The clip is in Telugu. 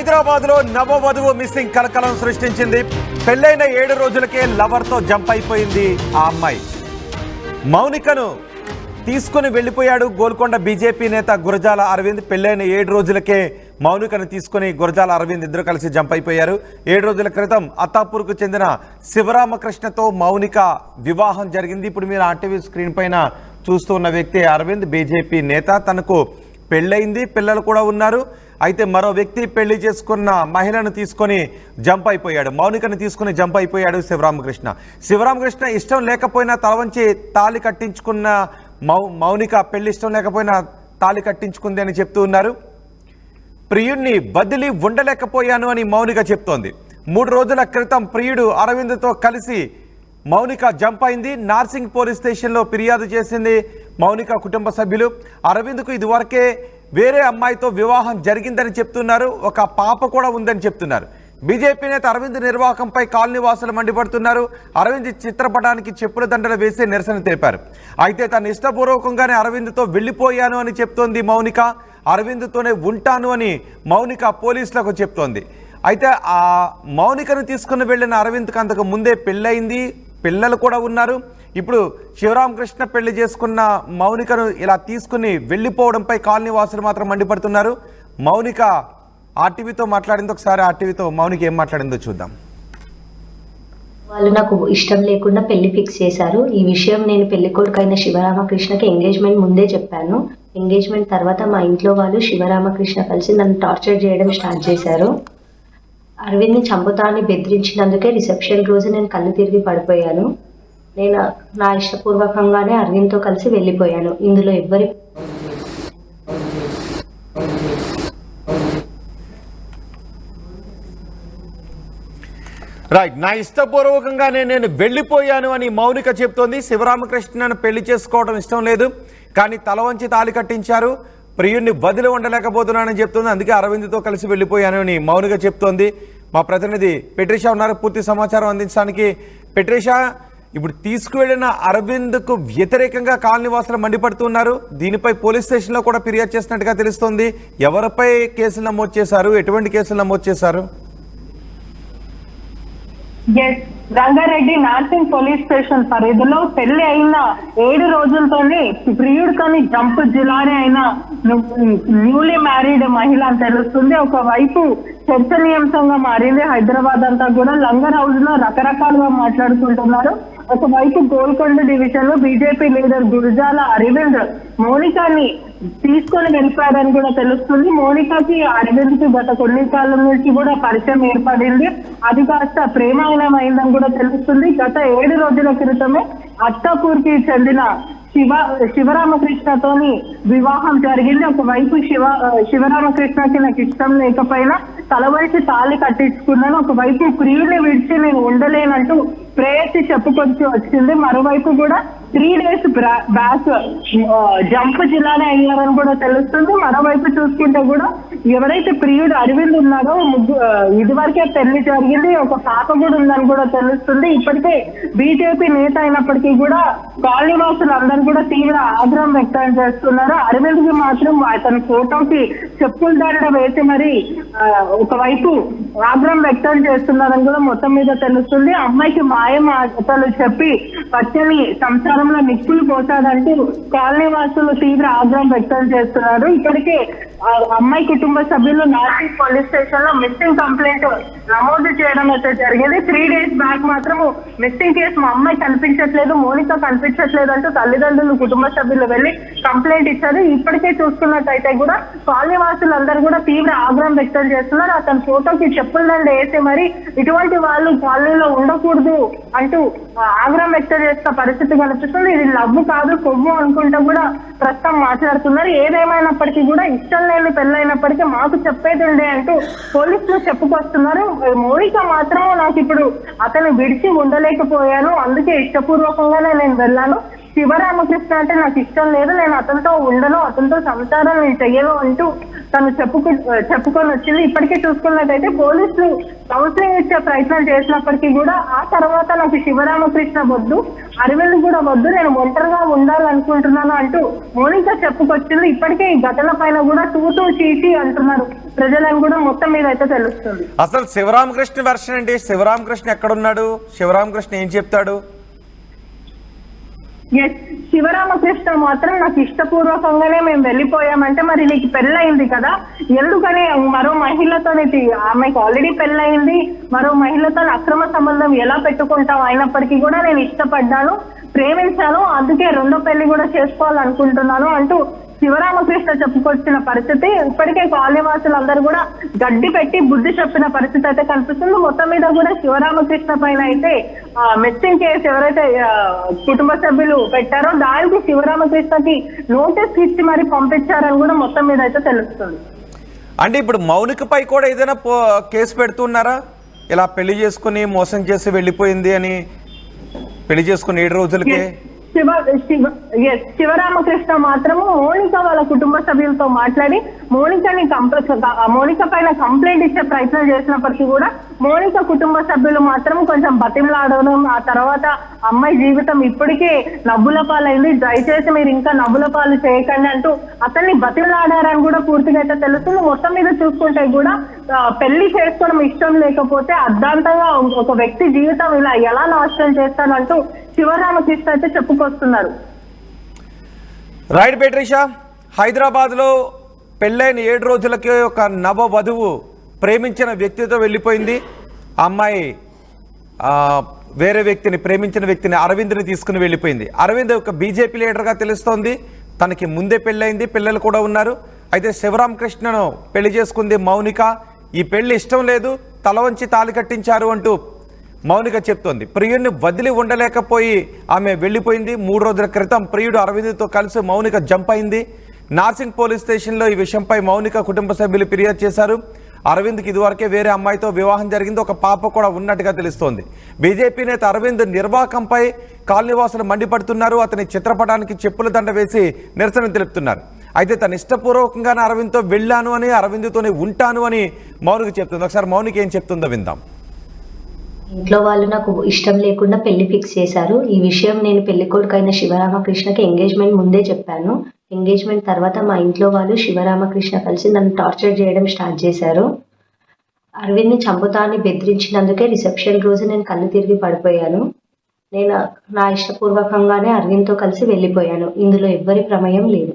హైదరాబాద్ లో నవవధువు మిస్సింగ్ కలకలం సృష్టించింది. పెళ్లైన 7 రోజులకే లవర్ తో జంప్ అయిపోయింది ఆ అమ్మాయి. మౌనికను తీసుకుని వెళ్లిపోయాడు గోల్కొండ బీజేపీ నేత గురజాల అరవింద్. పెళ్లైన 7 రోజులకే మౌనికను తీసుకుని గురజాల అరవింద్ ఇద్దరు కలిసి జంప్ అయిపోయారు. 7 రోజుల క్రితం అత్తాపూర్కు చెందిన శివరామకృష్ణతో మౌనిక వివాహం జరిగింది. ఇప్పుడు మీరు ఆర్టీవీ స్క్రీన్ పైన చూస్తున్న వ్యక్తి అరవింద్, బీజేపీ నేత. తనకు పెళ్ళయింది, పిల్లలు కూడా ఉన్నారు. అయితే మరో వ్యక్తి పెళ్లి చేసుకున్న మహిళను తీసుకొని జంప్ అయిపోయాడు. మౌనికను తీసుకుని జంప్ అయిపోయాడు శివరామకృష్ణ. శివరామకృష్ణ ఇష్టం లేకపోయినా తలవంచి తాళి కట్టించుకున్న మౌనిక పెళ్లి ఇష్టం లేకపోయినా తాళి కట్టించుకుంది అని చెప్తూ ఉన్నారు. ప్రియుడిని వదిలి ఉండలేకపోయాను అని మౌనిక చెప్తోంది. 3 రోజుల క్రితం ప్రియుడు అరవింద్తో కలిసి మౌనిక జంప్ అయింది. నార్సింగ్ పోలీస్ స్టేషన్లో ఫిర్యాదు చేసింది మౌనిక కుటుంబ సభ్యులు. అరవింద్కు ఇదివరకే వేరే అమ్మాయితో వివాహం జరిగిందని చెప్తున్నారు. ఒక పాప కూడా ఉందని చెప్తున్నారు. బీజేపీ నేత అరవింద్ నిర్వాహకంపై కాలనీ వాసులు మండిపడుతున్నారు. అరవింద్ చిత్రపటానికి చెప్పుల దండలు వేసి నిరసన తెలిపారు. అయితే తన ఇష్టపూర్వకంగానే అరవింద్తో వెళ్ళిపోయాను అని చెప్తోంది మౌనిక. అరవింద్తోనే ఉంటాను అని మౌనిక పోలీసులకు చెప్తోంది. అయితే ఆ మౌనికను తీసుకుని వెళ్ళిన అరవింద్కి అంతకు ముందే పెళ్ళయింది, పిల్లలు కూడా ఉన్నారు. ఇప్పుడు శివరామకృష్ణ పెళ్లి చేసుకున్న మౌనికను ఇలా తీసుకుని వెళ్ళిపోవడంపై కాలనీ వాసులు మాత్రం మండిపడుతున్నారు. మౌనిక ఆర్టీవీతో మాట్లాడింది. ఒకసారి ఆర్టీవీతో మౌనిక ఏం మాట్లాడిందో చూద్దాం. వాళ్ళు నాకు ఇష్టం లేకుండా పెళ్లి ఫిక్స్ చేశారు. ఈ విషయం నేను పెళ్లి కొడుకు అయిన శివరామకృష్ణకి ఎంగేజ్మెంట్ ముందే చెప్పాను. ఎంగేజ్మెంట్ తర్వాత మా ఇంట్లో వాళ్ళు శివరామకృష్ణ కలిసి నన్ను టార్చర్ చేయడం స్టార్ట్ చేశారు. అరవింద్ని చంపుతా అని బెదిరించినందుకే రిసెప్షన్ రోజు నేను కళ్ళు తిరిగి పడిపోయాను. నేను నా ఇష్టపూర్వకంగానే అరవింద్తో కలిసి వెళ్ళిపోయాను. ఇందులో ఎవ్వరి రైట్, నా ఇష్టపూర్వకంగానే నేను వెళ్ళిపోయాను అని మౌనిక చెప్తోంది. శివరామకృష్ణను పెళ్లి చేసుకోవడం ఇష్టం లేదు, కానీ తల వంచి తాళి కట్టించారు. ప్రియుడిని వదిలి ఉండలేకపోతున్నానని చెప్తుంది. అందుకే అరవింద్తో కలిసి వెళ్ళిపోయాను అని మౌనిక చెప్తోంది. మా ప్రతినిధి పెట్రిషా ఉన్నారు పూర్తి సమాచారం అందించడానికి. పెట్రిషా, ఇప్పుడు తీసుకువెళ్లిన అరవింద్కు వ్యతిరేకంగా కాలనీ వాసులు మండిపడుతున్నారు. దీనిపై పోలీస్ స్టేషన్లో కూడా ఫిర్యాదు చేసినట్టుగా తెలుస్తోంది. ఎవరిపై కేసులు నమోదు చేశారు? ఎటువంటి కేసులు నమోదు చేశారు? రంగారెడ్డి నార్సింగ్ పోలీస్ స్టేషన్ పరిధిలో పెళ్లి అయిన 7 రోజులతోనే ప్రియుడితోని జంప్ జిలాని అయిన న్యూలీ మ్యారీడ్ మహిళ అని తెలుస్తుంది. ఒకవైపు చర్చనీయాంశంగా మారింది. హైదరాబాద్ అంతా కూడా లంగర్ హౌస్ లో రకరకాలుగా మాట్లాడుకుంటున్నారు. ఒకవైపు గోల్కొండ డివిజన్ లో బీజేపీ లీడర్ గురజాల అరవింద్ మౌనికాని తీసుకొని వెళ్ళిపోయారని కూడా తెలుస్తుంది. మౌనికకి అరవింద్ కి గత కొన్ని కాలం నుంచి కూడా పరిచయం ఏర్పడింది. అది కాస్త ప్రేమాయణమైందని కూడా తెలుస్తుంది. గత 7 రోజుల క్రితమే అత్తాపూర్కి చెందిన శివరామకృష్ణతోని వివాహం జరిగింది. ఒకవైపు శివరామకృష్ణకి నాకు ఇష్టం లేకపోయినా తలవైపు తాళి కట్టించుకున్నాను. ఒకవైపు ప్రియుని విడిచి నేను ఉండలేనంటూ ప్రేయసి చెప్పుకొచ్చి వచ్చింది. మరోవైపు కూడా 3 డేస్ బ్యాక్ జంప్ జిల్లానే అయ్యారని కూడా తెలుస్తుంది. మరోవైపు చూసుకుంటే కూడా ఎవరైతే ప్రియుడు అరవింద్ ఉన్నారో ఇదివరకే పెళ్లి జరిగింది, ఒక పాప కూడా ఉందని కూడా తెలుస్తుంది. ఇప్పటికే బీజేపీ నేత అయినప్పటికీ కూడా కాలనీ వాసులు అందరూ కూడా తీవ్ర ఆగ్రహం వ్యక్తం చేస్తున్నారు. అరవింద్ కి మాత్రం అతని ఫోటోకి చెప్పుల దండ వేసి మరి ఒకవైపు ఆగ్రహం వ్యక్తం చేస్తున్నారని కూడా మొత్తం మీద తెలుస్తుంది. అమ్మాయికి మాయమాటలు చెప్పి పచ్చని సంసారంలో నిప్పులు పోసాడంటూ కాలనీ వాసులు తీవ్ర ఆగ్రహం వ్యక్తం చేస్తున్నారు. ఇప్పటికే అమ్మాయి కుటుంబ సభ్యులు నార్సింగ్ పోలీస్ స్టేషన్ లో మిస్సింగ్ కంప్లైంట్ నమోదు చేయడం అయితే జరిగింది. 3 డేస్ బ్యాక్ మాత్రం మిస్సింగ్ కేసు మా అమ్మాయి కనిపించట్లేదు, మౌనిక కనిపించట్లేదు అంటూ తల్లిదండ్రులు కుటుంబ సభ్యులు వెళ్లి కంప్లైంట్ ఇచ్చారు. ఇప్పటికే చూసుకున్నట్టయితే కూడా కాలనీ వాసులందరూ కూడా తీవ్ర ఆగ్రహం వ్యక్తం చేస్తున్నారు. అతని ఫోటోకి చెప్పుల దండ వేసి మరి ఇటువంటి వాళ్ళు కాలనీలో ఉండకూడదు అంటూ ఆగ్రహం వ్యక్తం చేస్తున్న పరిస్థితి కనిపిస్తుంది. ఇది లవ్ కాదు కొవ్వు అనుకుంటూ కూడా ప్రస్తుతం మాట్లాడుతున్నారు. ఏదేమైనప్పటికీ కూడా ఇష్టం లేని పెళ్ళైనప్పటికీ మాకు చెప్పేది ఉండే అంటూ పోలీసులు చెప్పుకొస్తున్నారు. మౌనిక మాత్రం నాకు ఇప్పుడు అతను విడిచి ఉండలేకపోయాను, అందుకే ఇష్టపూర్వకంగానే నేను వెళ్ళాను, శివరామకృష్ణ అంటే నాకు ఇష్టం లేదు, నేను అతనితో ఉండను, అతనితో సంసారం నేను చెయ్యను అంటూ తను చెప్పుకొని వచ్చింది. ఇప్పటికే చూసుకున్నట్టయితే పోలీసులు కౌన్సిలింగ్ ఇచ్చే ప్రయత్నం చేసినప్పటికీ కూడా ఆ తర్వాత నాకు శివరామకృష్ణ వద్దు, అరవింద్ కూడా వద్దు, నేను ఒంటరిగా ఉండాలనుకుంటున్నాను అంటూ మౌనిక చెప్పుకొచ్చింది. ఇప్పటికే ఈ ఘటన పైన కూడా తూతూ చీచి అంటున్నారు ప్రజలను కూడా మొత్తం మీద అయితే తెలుస్తుంది. అసలు శివరామకృష్ణ వెర్షన్ ఏంటి? శివరామకృష్ణ ఎక్కడున్నాడు? శివరామకృష్ణ ఏం చెప్తాడు? ఎస్, శివరామకృష్ణ మాత్రం నాకు ఇష్టపూర్వకంగానే మేము వెళ్ళిపోయామంటే, మరి నీకు పెళ్ళయింది కదా, ఎందుకని మరో మహిళతో ఆమెకు ఆల్రెడీ పెళ్ళయింది, మరో మహిళతో అక్రమ సంబంధం ఎలా పెట్టుకుంటావు, అయినప్పటికీ కూడా నేను ఇష్టపడ్డాను, ప్రేమించాను, అందుకే రెండో పెళ్లి కూడా చేసుకోవాలనుకుంటున్నాను అంటూ శివరామకృష్ణ చెప్పుకొచ్చిన పరిస్థితి. ఇప్పటికే కాలనీవాసులందరూ కూడా గడ్డి పెట్టి బుద్ధి చెప్పిన పరిస్థితి అయితే కనిపిస్తుంది. మొత్తం మీద కూడా శివరామకృష్ణ పైన అయితే మిస్సింగ్ కేసు ఎవరైతే కుటుంబ సభ్యులు పెట్టారో దానికి శివరామకృష్ణకి నోటీస్ ఇచ్చి మరి పంపించారని కూడా మొత్తం మీద అయితే తెలుస్తుంది. అంటే ఇప్పుడు మౌనికపై కూడా ఏదైనా కేసు పెడుతున్నారా? ఇలా పెళ్లి చేసుకుని మోసం చేసి వెళ్ళిపోయింది అని, పెళ్లి చేసుకుని 7 రోజులకే శివరామకృష్ణ మాత్రము మౌనిక వాళ్ళ కుటుంబ సభ్యులతో మాట్లాడి మౌనిక పైన కంప్లైంట్ ఇచ్చే ప్రయత్నం చేసినప్పటికీ కూడా మౌనిక కుటుంబ సభ్యులు మాత్రం కొంచెం బతిమలాడడం, ఆ తర్వాత అమ్మాయి జీవితం ఇప్పటికే నవ్వుల పాలైంది, దయచేసి మీరు ఇంకా నవ్వుల పాలు చేయకండి అంటూ అతన్ని బతిమలాడారని కూడా పూర్తిగా అయితే తెలుస్తుంది. మొత్తం మీద చూసుకుంటే కూడా పెళ్లి చేసుకోవడం ఇష్టం లేకపోతే అర్ధాంతంగా ఒక వ్యక్తి జీవితం ఇలా ఎలా నాశనం చేస్తానంటూ శివరామకృష్ణ అయితే చెప్పుకొస్తున్నారు. రైట్ బెట్రిషా, హైదరాబాద్లో పెళ్ళైన 7 రోజులకే ఒక నవ వధువు ప్రేమించిన వ్యక్తితో వెళ్ళిపోయింది. ఆ అమ్మాయి ప్రేమించిన వ్యక్తిని అరవింద్ని తీసుకుని వెళ్ళిపోయింది. అరవింద్ ఒక బీజేపీ లీడర్గా తెలుస్తోంది. తనకి ముందే పెళ్ళైంది, పిల్లలు కూడా ఉన్నారు. అయితే శివరామకృష్ణను పెళ్లి చేసుకుంది మౌనిక. ఈ పెళ్లి ఇష్టం లేదు, తల వంచి తాళి కట్టించారు అంటూ మౌనిక చెప్తోంది. ప్రియుడిని వదిలి ఉండలేకపోయి ఆమె వెళ్ళిపోయింది. 3 రోజుల క్రితం ప్రియుడు అరవింద్తో కలిసి మౌనిక జంప్ అయింది. నార్సింగ్ పోలీస్ స్టేషన్లో ఈ విషయంపై మౌనిక కుటుంబ సభ్యులు ఫిర్యాదు చేశారు. అరవింద్కి ఇదివరకే వేరే అమ్మాయితో వివాహం జరిగింది, ఒక పాప కూడా ఉన్నట్టుగా తెలుస్తోంది. బీజేపీ నేత అరవింద్ నిర్వాకంపై కాలనీవాసులు మండిపడుతున్నారు. అతని చిత్రపటానికి చెప్పుల దండ వేసి నిరసన తెలుపుతున్నారు. అయితే తన ఇష్టపూర్వకంగానే అరవింద్తో వెళ్ళాను అని, అరవింద్తోనే ఉంటాను అని మౌనిక చెప్తుంది. ఒకసారి మౌనిక ఏం చెప్తుందో విందాం. ఇంట్లో వాళ్ళు నాకు ఇష్టం లేకుండా పెళ్లి ఫిక్స్ చేశారు. ఈ విషయం నేను పెళ్లి కొడుకైన శివరామకృష్ణకి ఎంగేజ్మెంట్ ముందే చెప్పాను. ఎంగేజ్మెంట్ తర్వాత మా ఇంట్లో వాళ్ళు శివరామకృష్ణ కలిసి నన్ను టార్చర్ చేయడం స్టార్ట్ చేశారు. అరవింద్ని చంపుతాన్ని బెదిరించినందుకే రిసెప్షన్ రోజు నేను కళ్ళు తిరిగి పడిపోయాను. నేను నా ఇష్టపూర్వకంగానే అరవింద్తో కలిసి వెళ్ళిపోయాను. ఇందులో ఎవ్వరి ప్రమేయం లేదు.